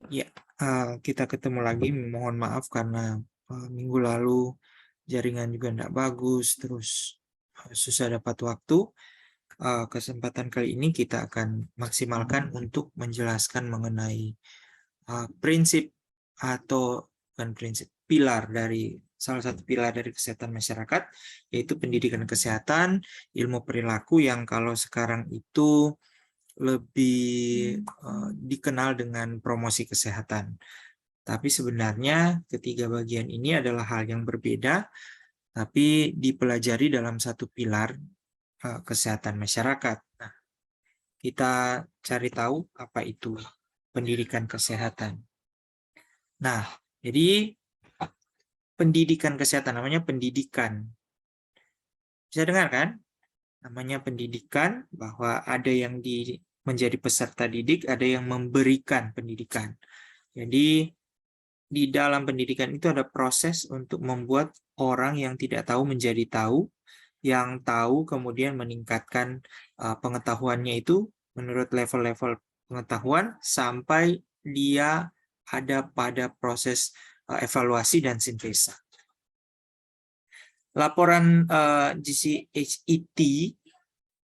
Ya, kita ketemu lagi. Mohon maaf karena minggu lalu jaringan juga tidak bagus, terus susah dapat waktu. Kesempatan kali ini kita akan maksimalkan untuk menjelaskan mengenai prinsip atau bukan prinsip, salah satu pilar dari kesehatan masyarakat, yaitu pendidikan kesehatan, ilmu perilaku yang kalau sekarang itu lebih dikenal dengan promosi kesehatan. Tapi sebenarnya ketiga bagian ini adalah hal yang berbeda, tapi dipelajari dalam satu pilar kesehatan masyarakat. Nah, kita cari tahu apa itu pendidikan kesehatan. Nah, jadi pendidikan kesehatan namanya pendidikan. Bisa dengar kan? Namanya pendidikan, bahwa ada yang menjadi peserta didik, ada yang memberikan pendidikan. Jadi di dalam pendidikan itu ada proses untuk membuat orang yang tidak tahu menjadi tahu, yang tahu kemudian meningkatkan pengetahuannya itu menurut level-level pengetahuan sampai dia ada pada proses evaluasi dan sintesa. Laporan GCHET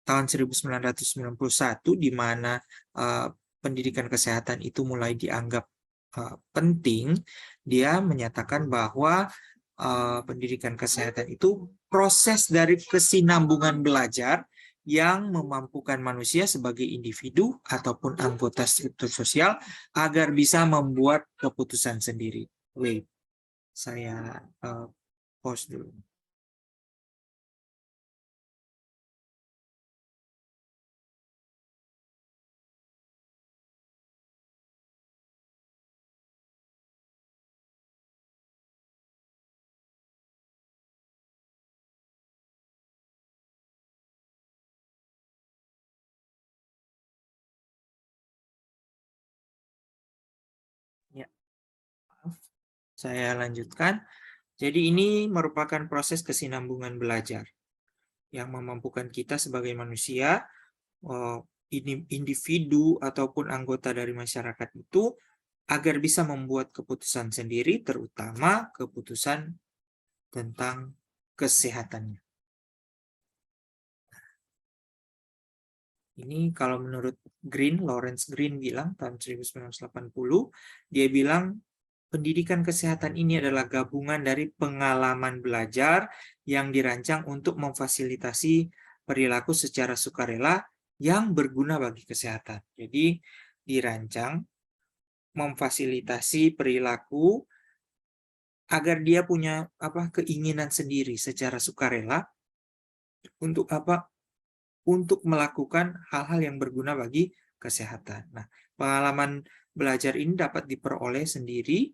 tahun 1991 di mana pendidikan kesehatan itu mulai dianggap penting, dia menyatakan bahwa pendidikan kesehatan itu proses dari kesinambungan belajar yang memampukan manusia sebagai individu ataupun anggota struktur sosial agar bisa membuat keputusan sendiri. Wait, saya pause dulu. Ya, saya lanjutkan. Jadi ini merupakan proses kesinambungan belajar yang memampukan kita sebagai manusia, individu ataupun anggota dari masyarakat itu agar bisa membuat keputusan sendiri, terutama keputusan tentang kesehatannya. Ini kalau menurut Lawrence Green bilang tahun 1980, dia bilang pendidikan kesehatan ini adalah gabungan dari pengalaman belajar yang dirancang untuk memfasilitasi perilaku secara sukarela yang berguna bagi kesehatan. Jadi dirancang memfasilitasi perilaku agar dia punya keinginan sendiri secara sukarela untuk untuk melakukan hal-hal yang berguna bagi kesehatan. Nah, pengalaman belajar ini dapat diperoleh sendiri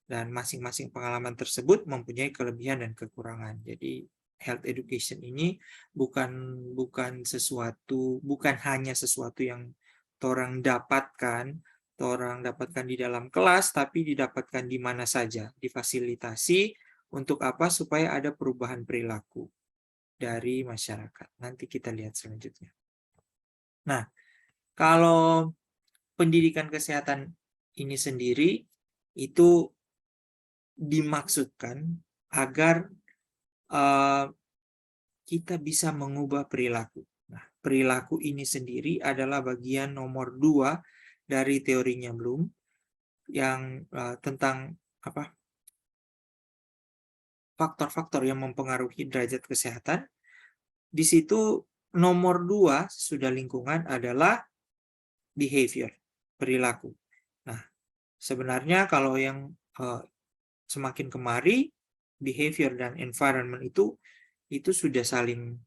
dan masing-masing pengalaman tersebut mempunyai kelebihan dan kekurangan. Jadi health education ini bukan hanya sesuatu yang orang dapatkan di dalam kelas, tapi didapatkan di mana saja, difasilitasi untuk supaya ada perubahan perilaku dari masyarakat. Nanti kita lihat selanjutnya. Nah, kalau pendidikan kesehatan ini sendiri itu dimaksudkan agar kita bisa mengubah perilaku. Nah, perilaku ini sendiri adalah bagian nomor 2 dari teorinya Bloom yang tentang faktor-faktor yang mempengaruhi derajat kesehatan. Di situ nomor 2 sudah lingkungan adalah behavior, perilaku. Nah, sebenarnya kalau yang semakin kemari, behavior dan environment itu sudah saling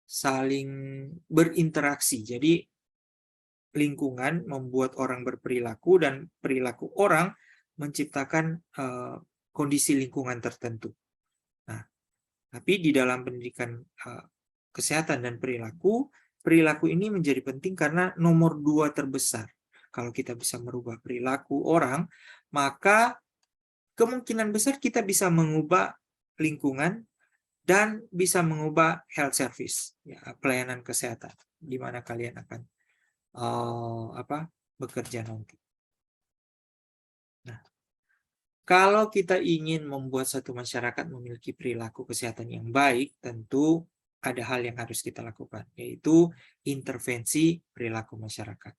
saling berinteraksi. Jadi lingkungan membuat orang berperilaku dan perilaku orang menciptakan kondisi lingkungan tertentu. Nah, tapi di dalam pendidikan kesehatan dan perilaku ini menjadi penting karena nomor 2 terbesar. Kalau kita bisa merubah perilaku orang, maka kemungkinan besar kita bisa mengubah lingkungan dan bisa mengubah health service, ya, pelayanan kesehatan, di mana kalian akan bekerja nanti. Nah, kalau kita ingin membuat satu masyarakat memiliki perilaku kesehatan yang baik, tentu ada hal yang harus kita lakukan, yaitu intervensi perilaku masyarakat.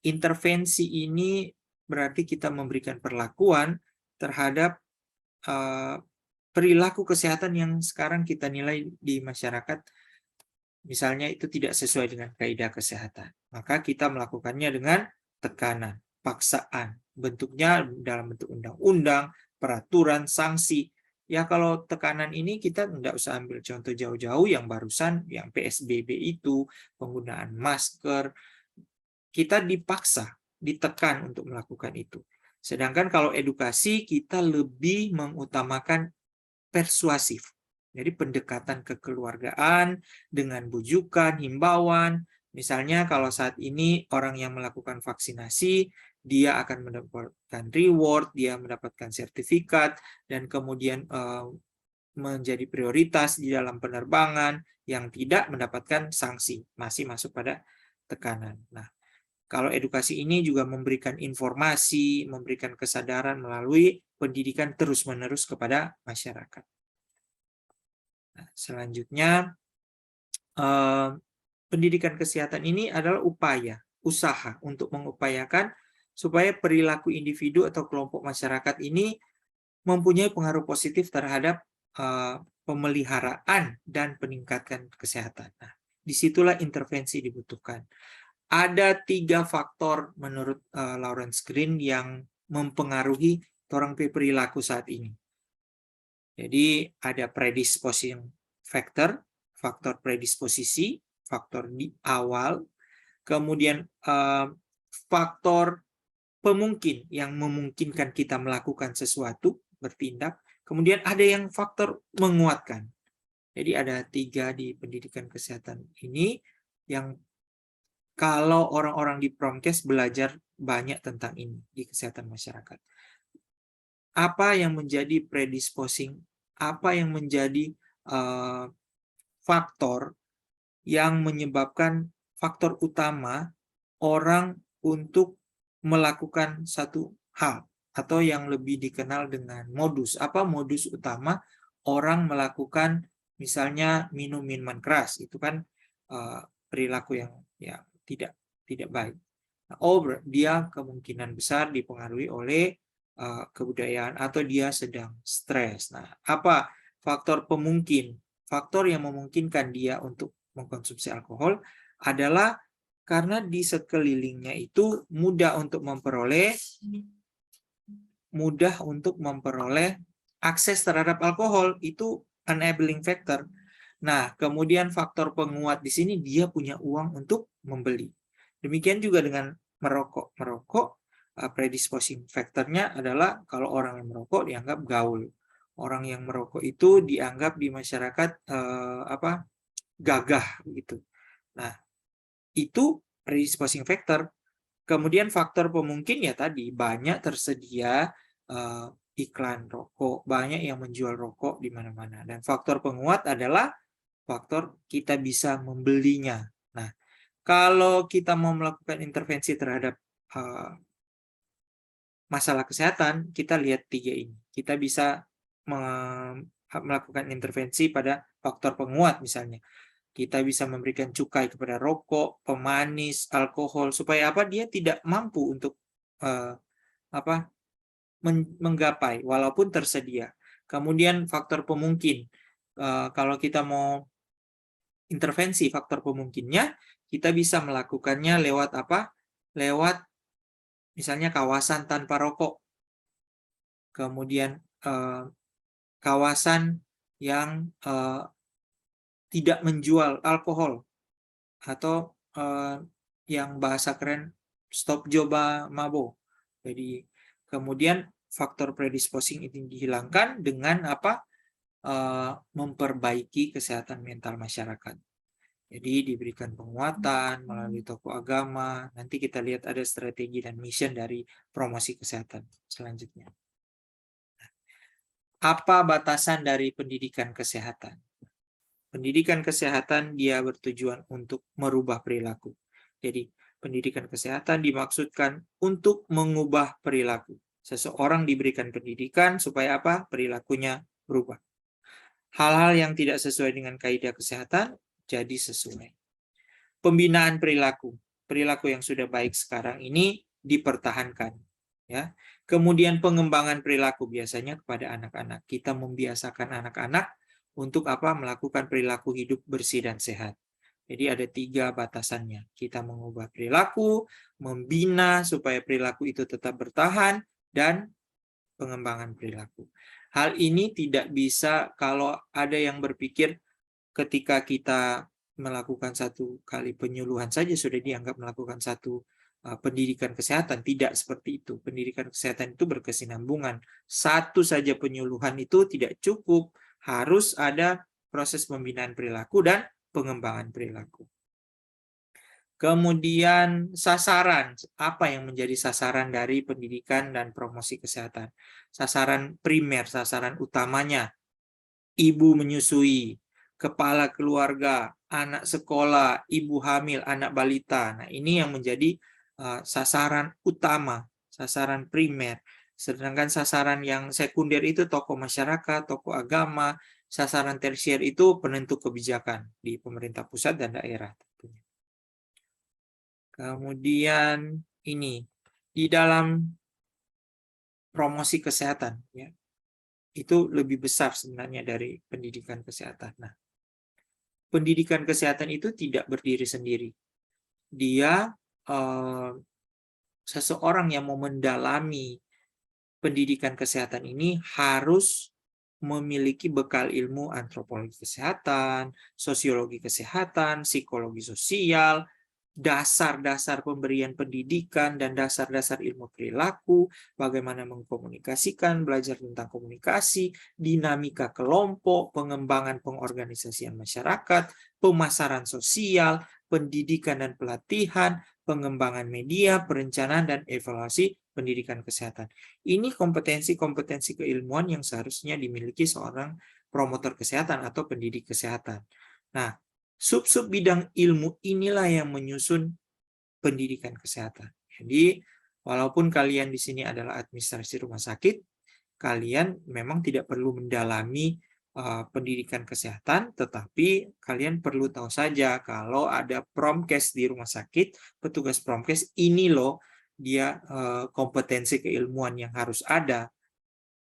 Intervensi ini berarti kita memberikan perlakuan terhadap perilaku kesehatan yang sekarang kita nilai di masyarakat, misalnya itu tidak sesuai dengan kaidah kesehatan. Maka kita melakukannya dengan tekanan, paksaan. Bentuknya dalam bentuk undang-undang, peraturan, sanksi. Ya kalau tekanan ini kita tidak usah ambil contoh jauh-jauh yang barusan, yang PSBB itu, penggunaan masker, kita dipaksa, ditekan untuk melakukan itu. Sedangkan kalau edukasi, kita lebih mengutamakan persuasif. Jadi pendekatan kekeluargaan dengan bujukan, himbauan. Misalnya kalau saat ini orang yang melakukan vaksinasi, dia akan mendapatkan reward, dia mendapatkan sertifikat, dan kemudian menjadi prioritas di dalam penerbangan, yang tidak mendapatkan sanksi, masih masuk pada tekanan. Nah, kalau edukasi ini juga memberikan informasi, memberikan kesadaran melalui pendidikan terus-menerus kepada masyarakat. Nah, selanjutnya, pendidikan kesehatan ini adalah usaha untuk mengupayakan supaya perilaku individu atau kelompok masyarakat ini mempunyai pengaruh positif terhadap pemeliharaan dan peningkatan kesehatan. Nah, disitulah intervensi dibutuhkan. Ada 3 faktor menurut Lawrence Green yang mempengaruhi orang perilaku saat ini. Jadi ada predisposing factor, faktor predisposisi, faktor di awal, kemudian faktor pemungkin yang memungkinkan kita melakukan sesuatu, bertindak, kemudian ada yang faktor menguatkan. Jadi ada 3 di pendidikan kesehatan ini yang kalau orang-orang di Promkes belajar banyak tentang ini di kesehatan masyarakat. Apa yang menjadi predisposing, apa yang menjadi faktor yang menyebabkan faktor utama orang untuk melakukan satu hal, atau yang lebih dikenal dengan modus. Apa modus utama orang melakukan misalnya minum minuman keras? Itu kan perilaku yang tidak baik. Dia kemungkinan besar dipengaruhi oleh kebudayaan atau dia sedang stres. Nah, apa faktor pemungkin? Faktor yang memungkinkan dia untuk mengkonsumsi alkohol adalah karena di sekelilingnya itu mudah untuk memperoleh akses terhadap alkohol, itu enabling factor. Nah, kemudian faktor penguat di sini dia punya uang untuk membeli. Demikian juga dengan merokok. Predisposing factornya adalah kalau orang yang merokok dianggap gaul. Orang yang merokok itu dianggap di masyarakat gagah gitu. Nah, itu predisposing factor. Kemudian faktor pemungkin ya tadi banyak tersedia iklan rokok, banyak yang menjual rokok di mana-mana. Dan faktor penguat adalah faktor kita bisa membelinya. Nah, kalau kita mau melakukan intervensi terhadap masalah kesehatan, kita lihat 3 ini. Kita bisa melakukan intervensi pada faktor penguat misalnya. Kita bisa memberikan cukai kepada rokok, pemanis, alkohol, supaya apa? Dia tidak mampu untuk menggapai walaupun tersedia. Kemudian faktor pemungkin. Kalau kita mau intervensi faktor pemungkinnya, kita bisa melakukannya lewat apa? Lewat misalnya kawasan tanpa rokok. Kemudian kawasan yang tidak menjual alkohol, atau yang bahasa keren stop coba mabok. Jadi kemudian faktor predisposing itu dihilangkan dengan apa? Memperbaiki kesehatan mental masyarakat. Jadi diberikan penguatan melalui tokoh agama. Nanti kita lihat ada strategi dan mission dari promosi kesehatan selanjutnya. Apa batasan dari pendidikan kesehatan? Pendidikan kesehatan dia bertujuan untuk merubah perilaku. Jadi Pendidikan kesehatan dimaksudkan untuk mengubah perilaku. Seseorang diberikan pendidikan supaya apa? Perilakunya berubah. Hal-hal yang tidak sesuai dengan kaidah kesehatan jadi sesuai. Pembinaan perilaku. Perilaku yang sudah baik sekarang ini dipertahankan, ya. Kemudian pengembangan perilaku biasanya kepada anak-anak. Kita membiasakan anak-anak untuk apa? Melakukan perilaku hidup bersih dan sehat. Jadi ada 3 batasannya. Kita mengubah perilaku, membina supaya perilaku itu tetap bertahan, dan pengembangan perilaku. Hal ini tidak bisa kalau ada yang berpikir ketika kita melakukan satu kali penyuluhan saja sudah dianggap melakukan satu pendidikan kesehatan. Tidak seperti itu. Pendidikan kesehatan itu berkesinambungan. Satu saja penyuluhan itu tidak cukup. Harus ada proses pembinaan perilaku dan pengembangan perilaku. Kemudian sasaran, apa yang menjadi sasaran dari pendidikan dan promosi kesehatan? Sasaran primer, sasaran utamanya, ibu menyusui, kepala keluarga, anak sekolah, ibu hamil, anak balita. Nah, ini yang menjadi sasaran utama, sasaran primer. Sedangkan sasaran yang sekunder itu tokoh masyarakat, tokoh agama. Sasaran tersier itu penentu kebijakan di pemerintah pusat dan daerah tentunya. Kemudian ini di dalam promosi kesehatan, ya, itu lebih besar sebenarnya dari pendidikan kesehatan. Nah, pendidikan kesehatan itu tidak berdiri sendiri. Dia seseorang yang mau mendalami pendidikan kesehatan ini harus memiliki bekal ilmu antropologi kesehatan, sosiologi kesehatan, psikologi sosial, dasar-dasar pemberian pendidikan dan dasar-dasar ilmu perilaku, bagaimana mengkomunikasikan, belajar tentang komunikasi, dinamika kelompok, pengembangan pengorganisasian masyarakat, pemasaran sosial, pendidikan dan pelatihan, pengembangan media, perencanaan dan evaluasi pendidikan kesehatan. Ini kompetensi-kompetensi keilmuan yang seharusnya dimiliki seorang promotor kesehatan atau pendidik kesehatan. Nah, sub-sub bidang ilmu inilah yang menyusun pendidikan kesehatan. Jadi, walaupun kalian di sini adalah administrasi rumah sakit, kalian memang tidak perlu mendalami pendidikan kesehatan, tetapi kalian perlu tahu saja kalau ada promkes di rumah sakit, petugas promkes ini loh dia kompetensi keilmuan yang harus ada.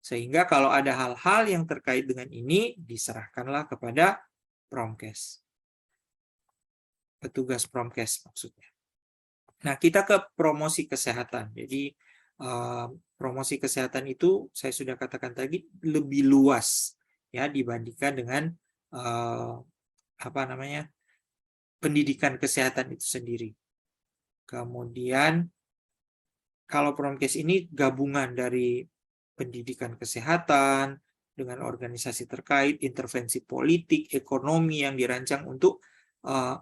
Sehingga kalau ada hal-hal yang terkait dengan ini, diserahkanlah kepada promkes. Petugas promkes maksudnya. Nah, kita ke promosi kesehatan. Jadi, promosi kesehatan itu saya sudah katakan tadi lebih luas ya dibandingkan dengan pendidikan kesehatan itu sendiri. Kemudian kalau promkes ini gabungan dari pendidikan kesehatan dengan organisasi terkait, intervensi politik, ekonomi yang dirancang untuk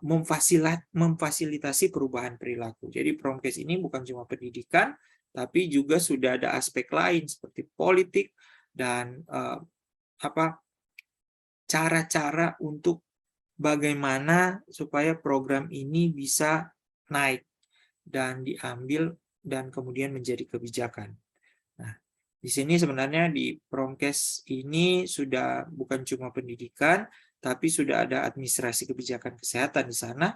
memfasilitasi perubahan perilaku. Jadi promkes ini bukan cuma pendidikan, tapi juga sudah ada aspek lain seperti politik dan cara-cara untuk bagaimana supaya program ini bisa naik dan diambil dan kemudian menjadi kebijakan. Nah, di sini sebenarnya di promkes ini sudah bukan cuma pendidikan, tapi sudah ada administrasi kebijakan kesehatan di sana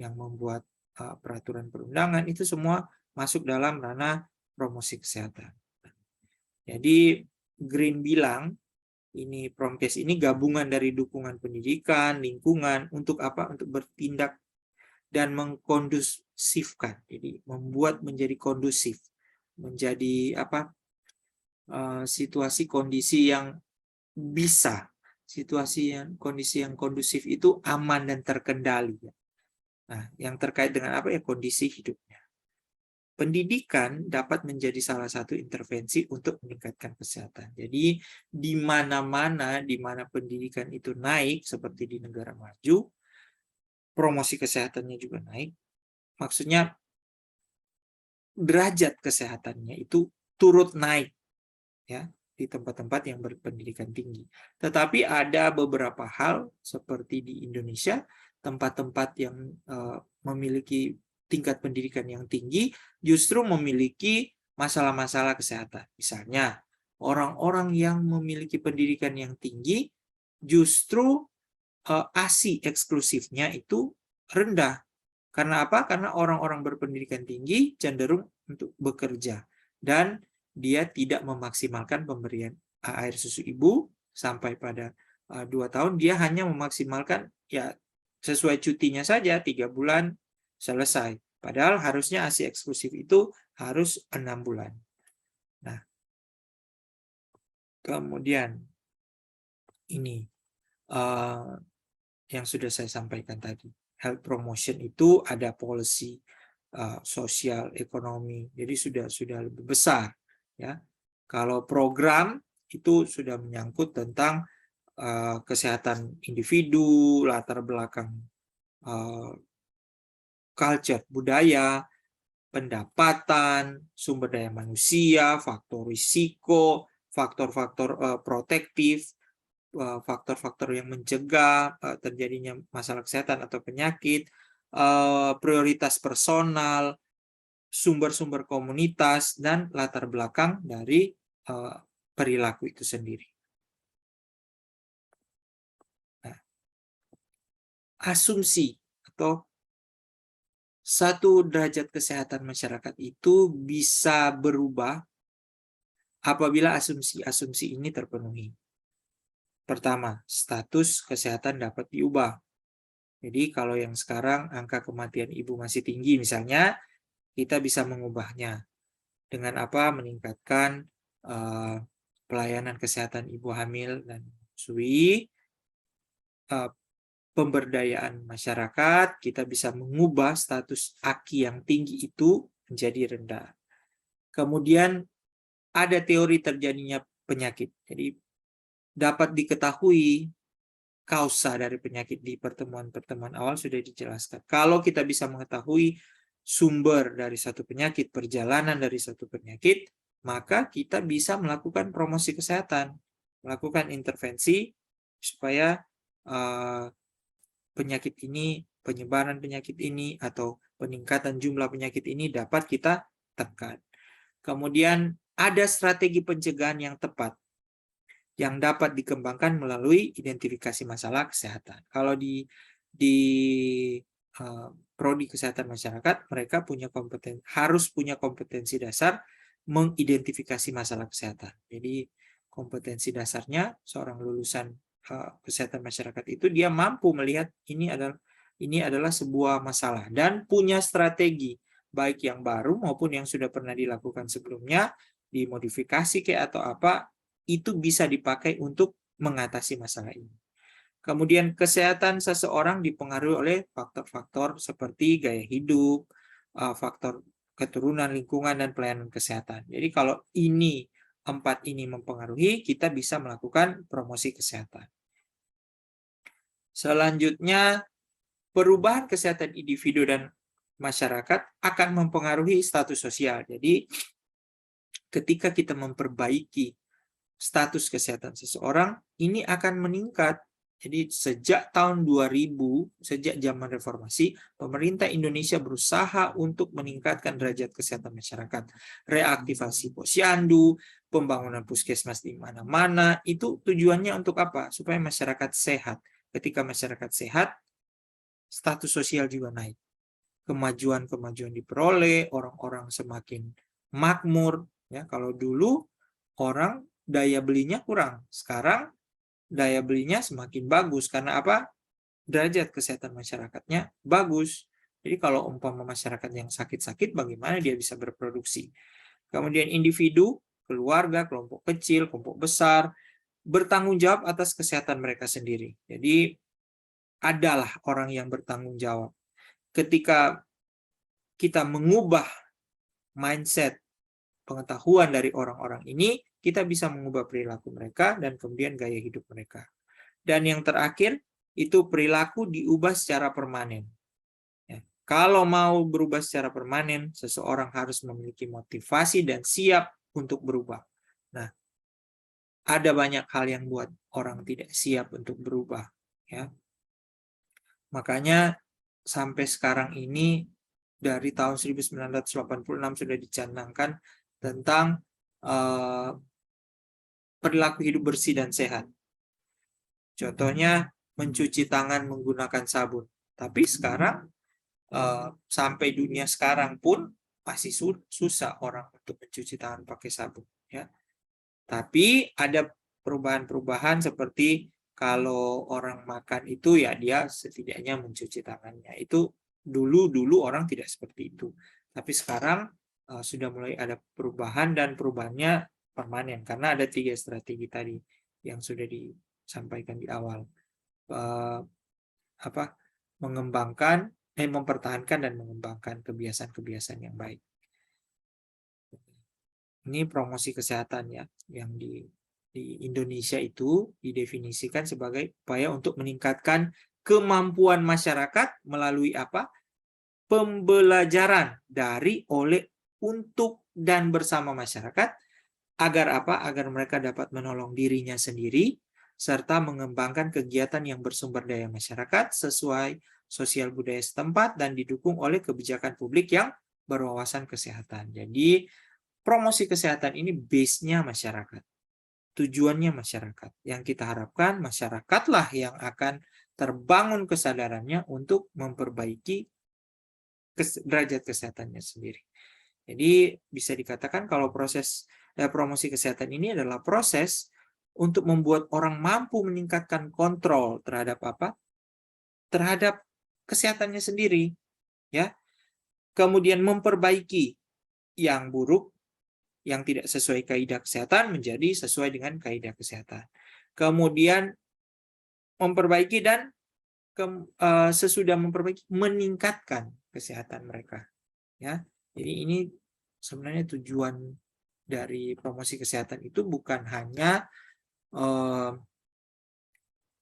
yang membuat peraturan perundangan, itu semua masuk dalam ranah promosi kesehatan. Jadi Green bilang ini promkes ini gabungan dari dukungan pendidikan, lingkungan untuk apa? Untuk bertindak dan mengkondusifkan. Jadi membuat menjadi kondusif, menjadi situasi kondisi yang bisa, kondisi yang kondusif itu aman dan terkendali. Nah, yang terkait dengan apa ya? Kondisi hidupnya. Pendidikan dapat menjadi salah satu intervensi untuk meningkatkan kesehatan. Jadi, di mana-mana di mana pendidikan itu naik, seperti di negara maju, promosi kesehatannya juga naik. Maksudnya, derajat kesehatannya itu turut naik ya di tempat-tempat yang berpendidikan tinggi. Tetapi ada beberapa hal seperti di Indonesia, tempat-tempat yang memiliki tingkat pendidikan yang tinggi justru memiliki masalah-masalah kesehatan. Misalnya, orang-orang yang memiliki pendidikan yang tinggi justru ASI eksklusifnya itu rendah. Karena apa? Karena orang-orang berpendidikan tinggi cenderung untuk bekerja dan dia tidak memaksimalkan pemberian air susu ibu sampai pada 2 tahun. Dia hanya memaksimalkan ya sesuai cutinya saja 3 bulan selesai. Padahal harusnya ASI eksklusif itu harus 6 bulan. Nah, kemudian ini yang sudah saya sampaikan tadi. Health promotion itu ada policy sosial ekonomi, jadi sudah lebih besar ya. Kalau program itu sudah menyangkut tentang kesehatan individu, latar belakang culture budaya, pendapatan, sumber daya manusia, faktor risiko, faktor-faktor protektif, faktor-faktor yang mencegah terjadinya masalah kesehatan atau penyakit, prioritas personal, sumber-sumber komunitas, dan latar belakang dari perilaku itu sendiri. Nah, asumsi atau satu derajat kesehatan masyarakat itu bisa berubah apabila asumsi-asumsi ini terpenuhi. Pertama, status kesehatan dapat diubah. Jadi kalau yang sekarang angka kematian ibu masih tinggi misalnya, kita bisa mengubahnya. Dengan apa? Meningkatkan pelayanan kesehatan ibu hamil dan menyusui, pemberdayaan masyarakat, kita bisa mengubah status AKI yang tinggi itu menjadi rendah. Kemudian ada teori terjadinya penyakit. Jadi dapat diketahui kausa dari penyakit di pertemuan-pertemuan awal sudah dijelaskan. Kalau kita bisa mengetahui sumber dari satu penyakit, perjalanan dari satu penyakit, maka kita bisa melakukan promosi kesehatan, melakukan intervensi supaya penyakit ini, penyebaran penyakit ini, atau peningkatan jumlah penyakit ini dapat kita tekan. Kemudian ada strategi pencegahan yang tepat yang dapat dikembangkan melalui identifikasi masalah kesehatan. Kalau di prodi kesehatan masyarakat, mereka harus punya kompetensi dasar mengidentifikasi masalah kesehatan. Jadi kompetensi dasarnya seorang lulusan kesehatan masyarakat itu dia mampu melihat ini adalah sebuah masalah dan punya strategi baik yang baru maupun yang sudah pernah dilakukan sebelumnya, dimodifikasi kayak atau apa, itu bisa dipakai untuk mengatasi masalah ini. Kemudian kesehatan seseorang dipengaruhi oleh faktor-faktor seperti gaya hidup, faktor keturunan, lingkungan, dan pelayanan kesehatan. Jadi kalau empat ini mempengaruhi, kita bisa melakukan promosi kesehatan. Selanjutnya, perubahan kesehatan individu dan masyarakat akan mempengaruhi status sosial. Jadi ketika kita memperbaiki status kesehatan seseorang, ini akan meningkat. Jadi sejak tahun 2000, sejak zaman reformasi, pemerintah Indonesia berusaha untuk meningkatkan derajat kesehatan masyarakat. Reaktivasi posyandu, pembangunan puskesmas di mana-mana, itu tujuannya untuk apa? Supaya masyarakat sehat. Ketika masyarakat sehat, status sosial juga naik. Kemajuan-kemajuan diperoleh, orang-orang semakin makmur. Ya, kalau dulu orang daya belinya kurang. Sekarang daya belinya semakin bagus. Karena apa? Derajat kesehatan masyarakatnya bagus. Jadi kalau umpama masyarakat yang sakit-sakit, bagaimana dia bisa berproduksi? Kemudian individu, keluarga, kelompok kecil, kelompok besar, bertanggung jawab atas kesehatan mereka sendiri. Jadi adalah orang yang bertanggung jawab. Ketika kita mengubah mindset, pengetahuan dari orang-orang ini, kita bisa mengubah perilaku mereka dan kemudian gaya hidup mereka. Dan yang terakhir, itu perilaku diubah secara permanen. Ya. Kalau mau berubah secara permanen, seseorang harus memiliki motivasi dan siap untuk berubah. Nah, ada banyak hal yang buat orang tidak siap untuk berubah. Ya. Makanya sampai sekarang ini dari tahun 1986 sudah dicanangkan tentang perilaku hidup bersih dan sehat. Contohnya mencuci tangan menggunakan sabun. Tapi sekarang sampai dunia sekarang pun masih susah orang untuk mencuci tangan pakai sabun, ya. Tapi ada perubahan-perubahan seperti kalau orang makan itu ya dia setidaknya mencuci tangannya. Itu dulu orang tidak seperti itu. Tapi sekarang sudah mulai ada perubahan dan perubahannya permanen karena ada 3 strategi tadi yang sudah disampaikan di awal. Mempertahankan dan mengembangkan kebiasaan-kebiasaan yang baik. Ini promosi kesehatan ya, yang di Indonesia itu didefinisikan sebagai upaya untuk meningkatkan kemampuan masyarakat melalui apa? Pembelajaran dari, oleh, untuk, dan bersama masyarakat agar apa? Agar mereka dapat menolong dirinya sendiri serta mengembangkan kegiatan yang bersumber daya masyarakat sesuai sosial budaya setempat dan didukung oleh kebijakan publik yang berwawasan kesehatan. Jadi, promosi kesehatan ini base-nya masyarakat. Tujuannya masyarakat. Yang kita harapkan masyarakatlah yang akan terbangun kesadarannya untuk memperbaiki derajat kesehatannya sendiri. Jadi bisa dikatakan kalau proses promosi kesehatan ini adalah proses untuk membuat orang mampu meningkatkan kontrol terhadap apa? Terhadap kesehatannya sendiri, ya. Kemudian memperbaiki yang buruk, yang tidak sesuai kaidah kesehatan menjadi sesuai dengan kaidah kesehatan. Kemudian memperbaiki dan sesudah memperbaiki meningkatkan kesehatan mereka, ya. Jadi ini sebenarnya tujuan dari promosi kesehatan itu bukan hanya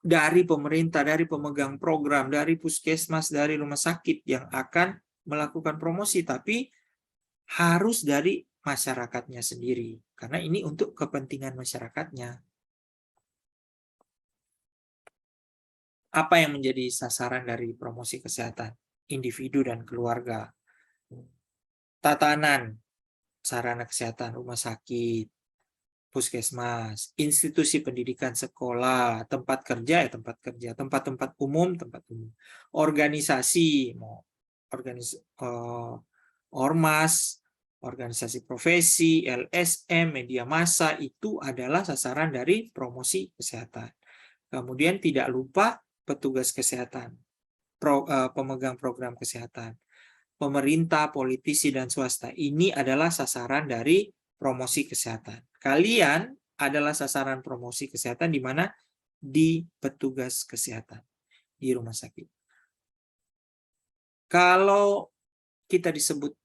dari pemerintah, dari pemegang program, dari puskesmas, dari rumah sakit yang akan melakukan promosi, tapi harus dari masyarakatnya sendiri. Karena ini untuk kepentingan masyarakatnya. Apa yang menjadi sasaran dari promosi kesehatan? Individu dan keluarga. Tatanan, sarana kesehatan, rumah sakit, puskesmas, institusi pendidikan, sekolah, tempat kerja, tempat-tempat umum, organisasi, ormas, organisasi profesi, LSM, media massa, itu adalah sasaran dari promosi kesehatan. Kemudian tidak lupa petugas kesehatan, pemegang program kesehatan, pemerintah, politisi, dan swasta. Ini adalah sasaran dari promosi kesehatan. Kalian adalah sasaran promosi kesehatan di mana? Di petugas kesehatan, di rumah sakit. Kalau kita disebut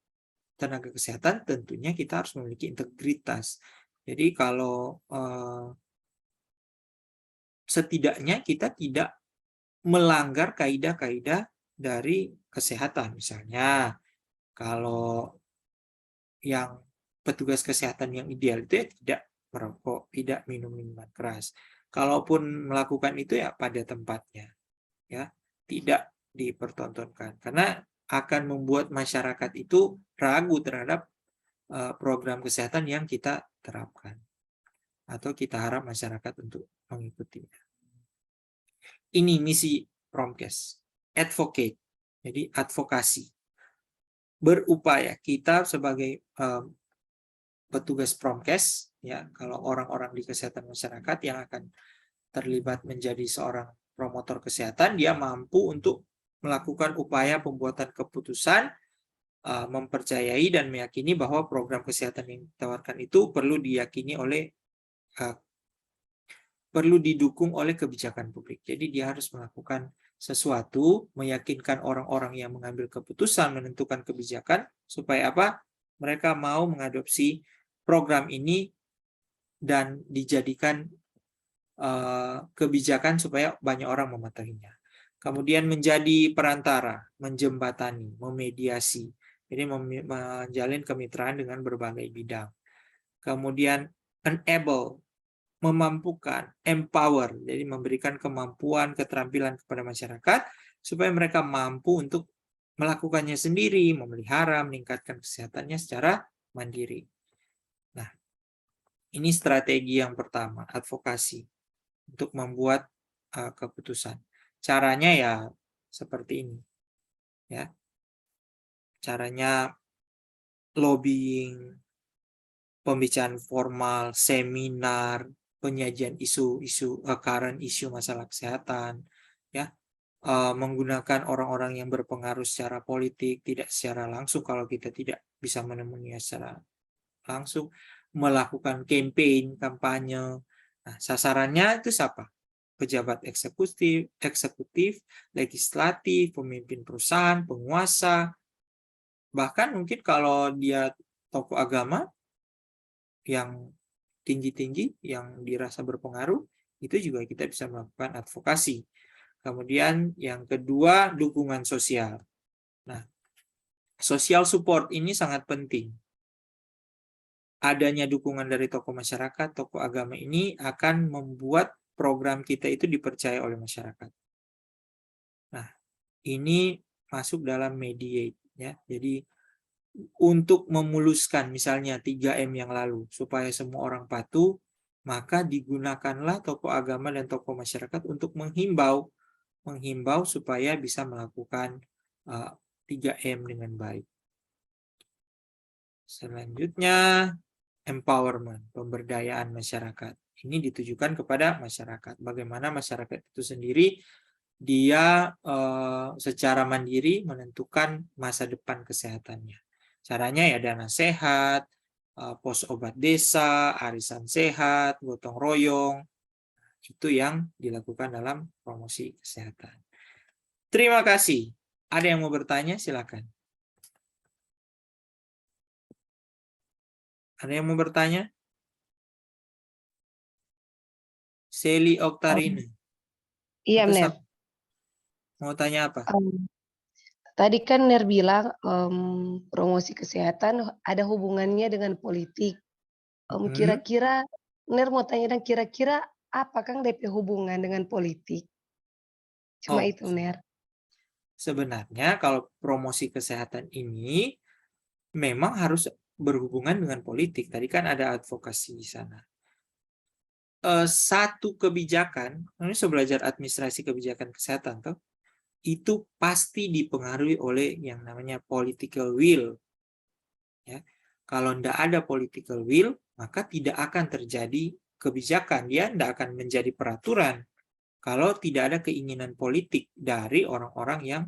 tenaga kesehatan, tentunya kita harus memiliki integritas. Jadi kalau setidaknya kita tidak melanggar kaidah-kaidah dari kesehatan. Misalnya, kalau yang petugas kesehatan yang ideal itu ya tidak merokok, tidak minum minuman keras. Kalaupun melakukan itu ya pada tempatnya, ya, tidak dipertontonkan. Karena akan membuat masyarakat itu ragu terhadap program kesehatan yang kita terapkan atau kita harap masyarakat untuk mengikutinya. Ini misi Promkes, advocate, jadi advokasi. Berupaya kita sebagai petugas Promkes, ya, kalau orang-orang di kesehatan masyarakat yang akan terlibat menjadi seorang promotor kesehatan, dia mampu untuk melakukan upaya pembuatan keputusan, mempercayai dan meyakini bahwa program kesehatan yang ditawarkan itu perlu diyakini oleh perlu didukung oleh kebijakan publik. Jadi dia harus melakukan sesuatu, meyakinkan orang-orang yang mengambil keputusan, menentukan kebijakan, supaya apa? Mereka mau mengadopsi program ini dan dijadikan kebijakan supaya banyak orang mematuhinya. Kemudian menjadi perantara, menjembatani, memediasi. Jadi menjalin kemitraan dengan berbagai bidang. Kemudian enable, memampukan, empower, jadi memberikan kemampuan, keterampilan kepada masyarakat supaya mereka mampu untuk melakukannya sendiri, memelihara, meningkatkan kesehatannya secara mandiri. Nah, ini strategi yang pertama, advokasi untuk membuat keputusan. Caranya ya seperti ini, ya. Caranya lobbying, pembicaraan formal, seminar, penyajian isu-isu current isu masalah kesehatan, ya. Menggunakan orang-orang yang berpengaruh secara politik, tidak secara langsung kalau kita tidak bisa menemuinya secara langsung, melakukan campaign, kampanye. Nah, sasarannya itu siapa? Pejabat eksekutif, legislatif, pemimpin perusahaan, penguasa, bahkan mungkin kalau dia tokoh agama yang tinggi-tinggi, yang dirasa berpengaruh, itu juga kita bisa melakukan advokasi. Kemudian yang kedua, dukungan sosial. Nah, social support ini sangat penting. Adanya dukungan dari tokoh masyarakat, tokoh agama ini akan membuat program kita itu dipercaya oleh masyarakat. Nah, ini masuk dalam mediate, ya. Jadi untuk memuluskan misalnya 3M yang lalu supaya semua orang patuh, maka digunakanlah tokoh agama dan tokoh masyarakat untuk menghimbau supaya bisa melakukan 3M dengan baik. Selanjutnya, empowerment, pemberdayaan masyarakat. Ini ditujukan kepada masyarakat. Bagaimana masyarakat itu sendiri, dia secara mandiri menentukan masa depan kesehatannya. Caranya ya dana sehat, pos obat desa, arisan sehat, gotong royong. Itu yang dilakukan dalam promosi kesehatan. Terima kasih. Ada yang mau bertanya? Silakan. Ada yang mau bertanya? Seli Oktarina. Iya, Atau Ner. mau tanya apa? Tadi kan Ner bilang promosi kesehatan ada hubungannya dengan politik. Kira-kira Ner mau tanya dan kira-kira apa Kang DP hubungan dengan politik? Cuma itu, Ner. Sebenarnya kalau promosi kesehatan ini memang harus berhubungan dengan politik. Tadi kan ada advokasi di sana. Satu kebijakan, ini saya belajar administrasi kebijakan kesehatan, toh, itu pasti dipengaruhi oleh yang namanya political will. Ya. Kalau tidak ada political will, maka tidak akan terjadi kebijakan. Dia tidak akan menjadi peraturan. Kalau tidak ada keinginan politik dari orang-orang yang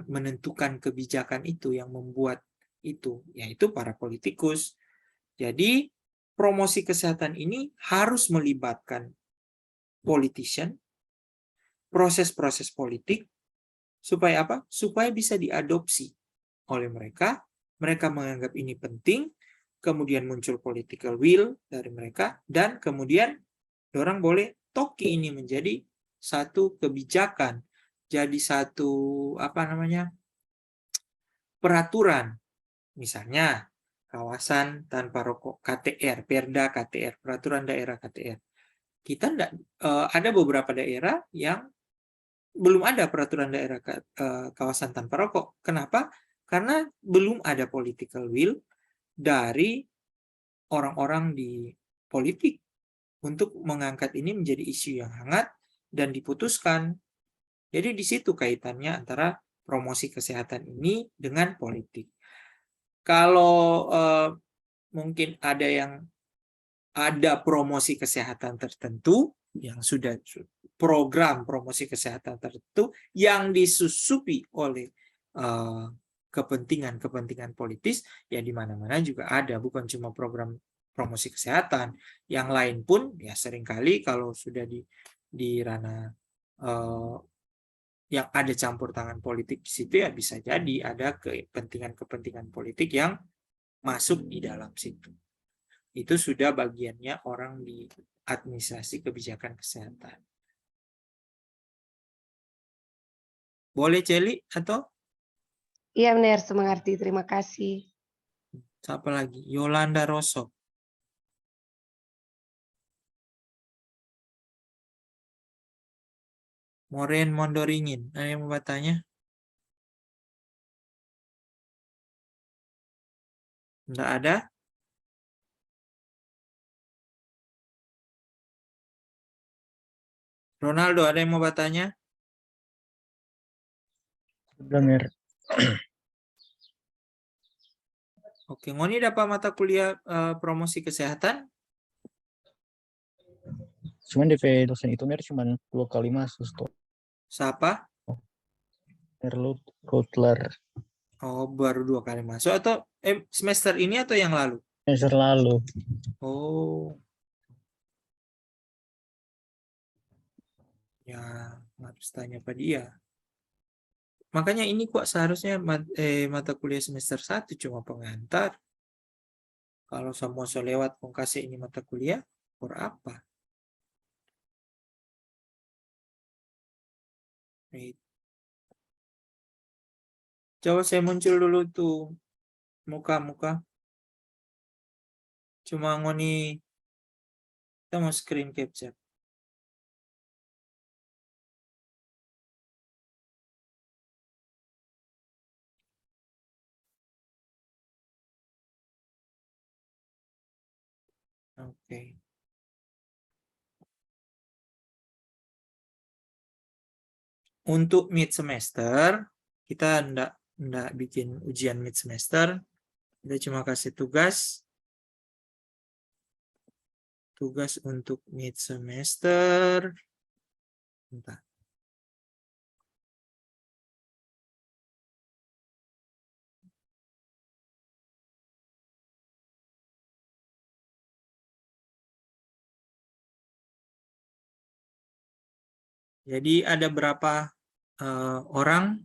menentukan kebijakan itu, yang membuat itu, yaitu para politikus. Jadi, promosi kesehatan ini harus melibatkan politician, proses-proses politik, supaya apa? Supaya bisa diadopsi oleh mereka, mereka menganggap ini penting, kemudian muncul political will dari mereka, dan kemudian orang boleh toki ini menjadi satu kebijakan, jadi satu peraturan. Misalnya kawasan tanpa rokok, KTR, Perda KTR, peraturan daerah KTR. Kita enggak, ada beberapa daerah yang belum ada peraturan daerah kawasan tanpa rokok. Kenapa? Karena belum ada political will dari orang-orang di politik untuk mengangkat ini menjadi isu yang hangat dan diputuskan. Jadi di situ kaitannya antara promosi kesehatan ini dengan politik. Kalau mungkin ada promosi kesehatan tertentu yang sudah program promosi kesehatan tertentu yang disusupi oleh kepentingan politis, ya di mana-mana juga ada, bukan cuma program promosi kesehatan, yang lain pun ya seringkali kalau sudah di ranah yang ada campur tangan politik di situ, ya bisa jadi ada kepentingan politik yang masuk di dalam situ. Itu sudah bagiannya orang di administrasi kebijakan kesehatan. Boleh Celi atau? Iya, Ner, semengerti. Terima kasih. Siapa lagi? Yolanda Rosso. Moren Mondoringin. Ada yang mau bertanya? Tidak ada? Ronaldo, ada yang mau bertanya? Dengar. Oke, Ngoni dapat mata kuliah promosi kesehatan? Cuman DP dosen itu Mer cuman 2 kali masuk tuh. Siapa? Rutler. Oh, baru 2 kali masuk atau semester ini atau yang lalu? Semester lalu. Oh. Ya, harus tanya pada dia. Makanya ini kok seharusnya mata kuliah semester 1 cuma pengantar. Kalau semua so lewat kok kasih ini mata kuliah, por apa? Right. Coba saya muncul dulu tuh muka-muka. Cuma Ngoni, kita mau screen capture. Oke. Untuk mid semester, kita enggak bikin ujian mid semester. Kita cuma kasih tugas untuk mid semester. Bentar. Jadi ada berapa orang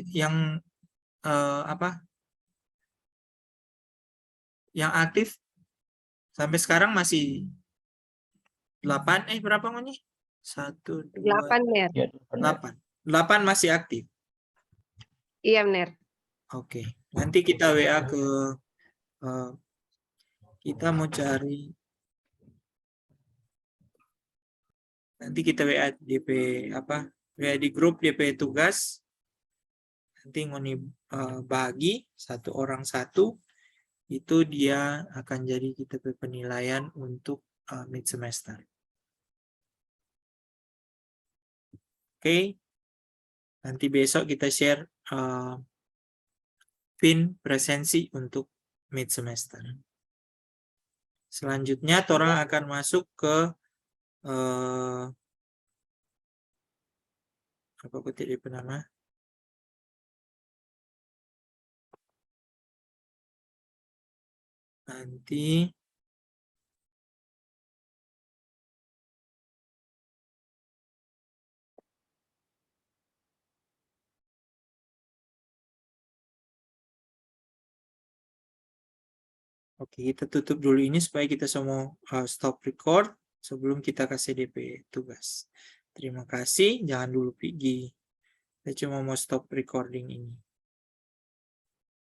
yang apa? Yang aktif sampai sekarang masih 8, berapa Ngoni? 1, 2, 8, Ner. Ya, 8. 8 masih aktif. Iya, Ner. Oke, nanti kita WA ke kita mau cari. Nanti kita WA DP apa? WA di grup DP tugas. Nanti Ngoni bagi 1 orang 1, itu dia akan jadi kita penilaian untuk mid semester. Oke. Nanti besok kita share pin presensi untuk mid semester. Selanjutnya, orang akan masuk ke apa kutip di nama? Nanti oke, kita tutup dulu ini supaya kita semua stop record sebelum kita kasih DP tugas. Terima kasih, jangan dulu pergi. Saya cuma mau stop recording ini.